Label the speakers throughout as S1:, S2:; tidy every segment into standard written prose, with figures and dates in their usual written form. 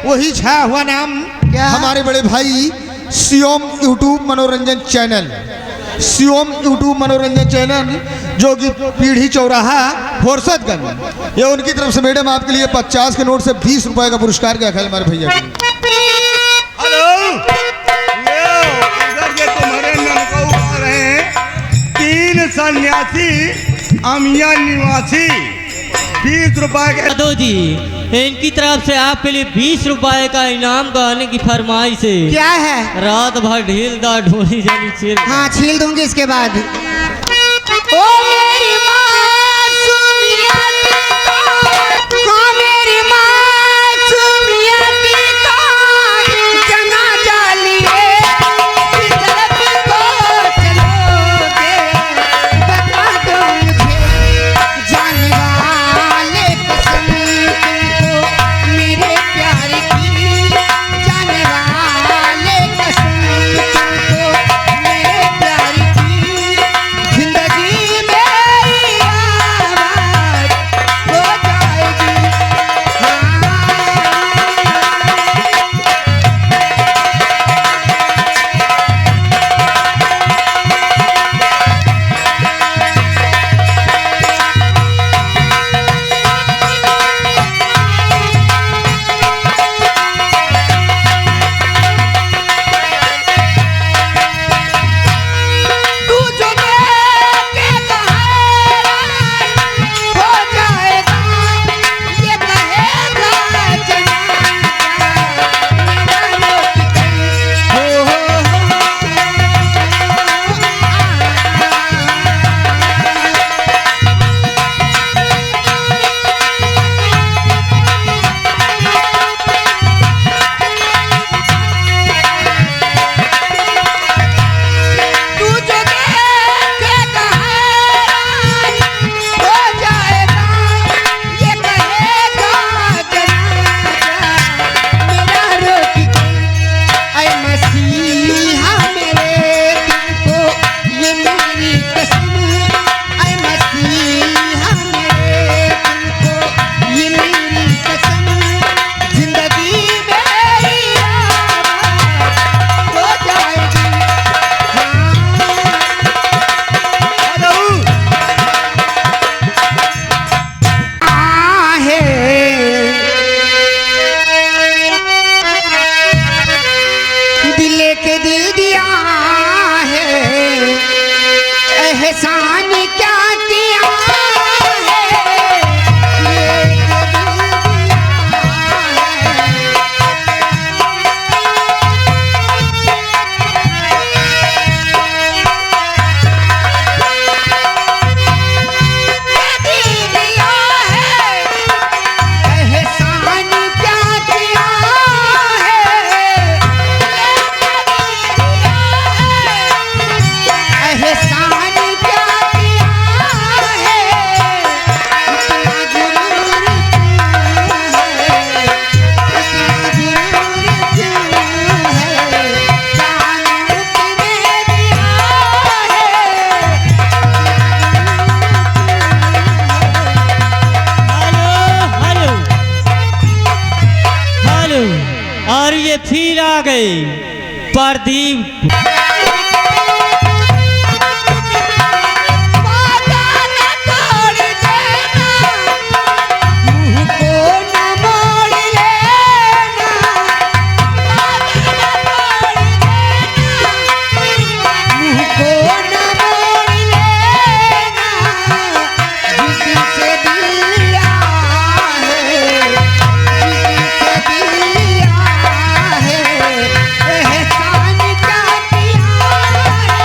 S1: वही छाया हुआ नाम
S2: क्या?
S1: हमारे बड़े भाई शिवम यूट्यूब मनोरंजन चैनल, शिवम यूट्यूब मनोरंजन चैनल जो कि पीढ़ी चौराहा फुर्सतगंज, ये उनकी तरफ से मैडम आपके लिए 50 के नोट से 20 रुपए का पुरस्कार क्या ख्याल हमारे भैया के लिए।
S3: हेलो, इधर ये तुम्हारे ननकऊ आ रहे हैं, 3 सन्यासी अमिया निवासी 20 रुपए के।
S4: दो जी, इनकी तरफ से आपके लिए 20 रुपए का इनाम गाने की फरमाइश है।
S2: क्या है?
S4: रात भर ढील दा ढोली जानी चिर।
S2: हाँ, छील दूंगी इसके बाद। ओ मेरी मासूमिया की कौन, ओ मेरी मासूमिया की कौन जनाजा लिए किधर को चलोगे, बता दो मुझे जाने वाले कसम तुमको मेरे प्यार की, जाने वाले कसम तुमको मेरे प्यार की, जिंदगी मेरी आबाद हो जाएगी। तू जो देखेगा हो जाएगा, ये कहेगा तू जो देखेगा हो जाएगा, ये कहेगा मेरा रोटी ऐ मसीहा मेरे तुमको ये मेरी कसम, ऐ मसीहा मेरे तुमको ये मेरी कसम, जिंदगी मेरी आबाद हो जाएगी। आहे दिल के दिल दिया है, एहसान क्या किया है, ये दिल दिया है, एहसान क्या किया है, एहसान क्या किया है, इतना गुरूर क्यों है, इतना गुरूर क्यों है, जानू तुमने दिया
S4: हेलो हेलो हेलो, और ये फिर आ गए प्रदीप।
S2: वादा न तोड़ देना, मुँह को न मोड़ लेना, वादा न तोड़ देना, मुँह को न मोड़ लेना, जिस दिल से दिल लिया है, जिस दिल से दिल लिया है, एहसान क्या किया है।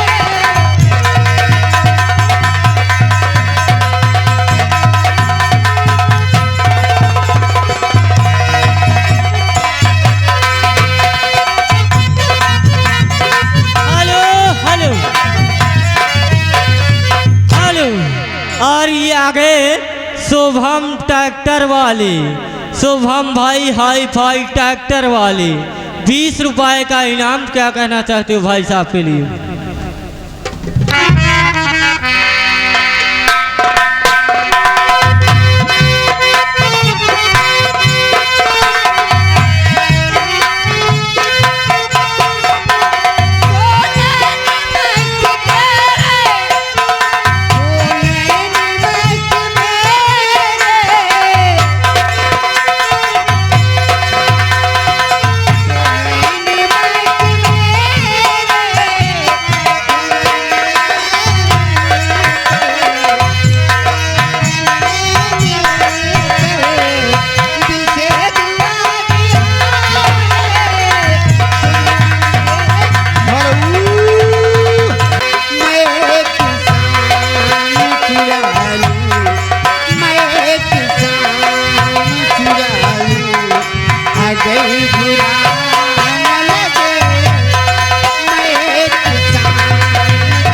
S4: हेलो हेलो हेलो, और ये आ गए शुभम ट्रैक्टर वाले, शुभम भाई हाई फाई ट्रैक्टर वाले, 20 रुपए का इनाम। क्या कहना चाहते हो भाई साहब के लिए?
S2: गई बुराने लगे मैं किसान जुराली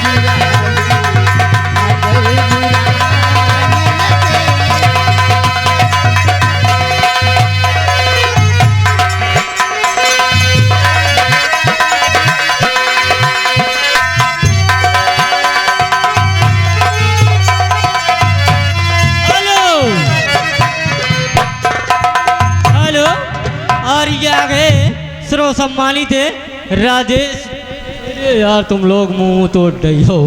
S2: आ गई बुराने लगे
S4: हेलो हेलो और ये आगे सर्व सम्मानित राजेश। अरे यार तुम लोग मुंह तोड़ रही हो।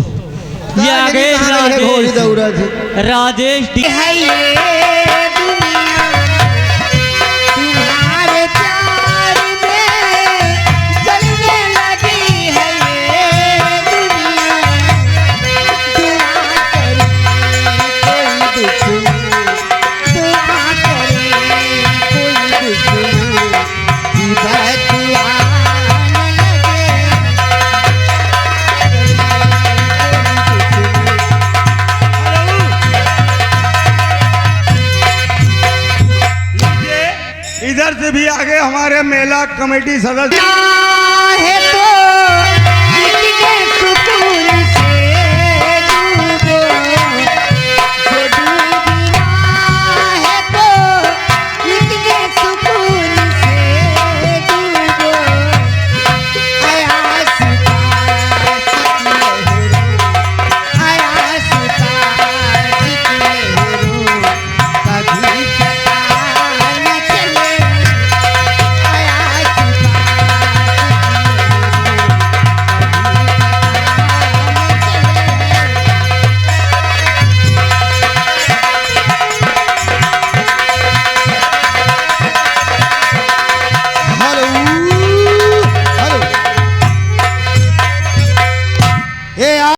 S4: ये आगे राजेश
S2: है ये दुनिया तुम्हारे प्यार में जलने लगी है ये दुनिया दुआ करे कोई दुश्मन दुआ करे कोई दुश्मन की बदुआ न
S3: लीजिए, इधर से भी आगे हमारे मेला कमेटी सदस्य
S2: है तो जीत के सुकून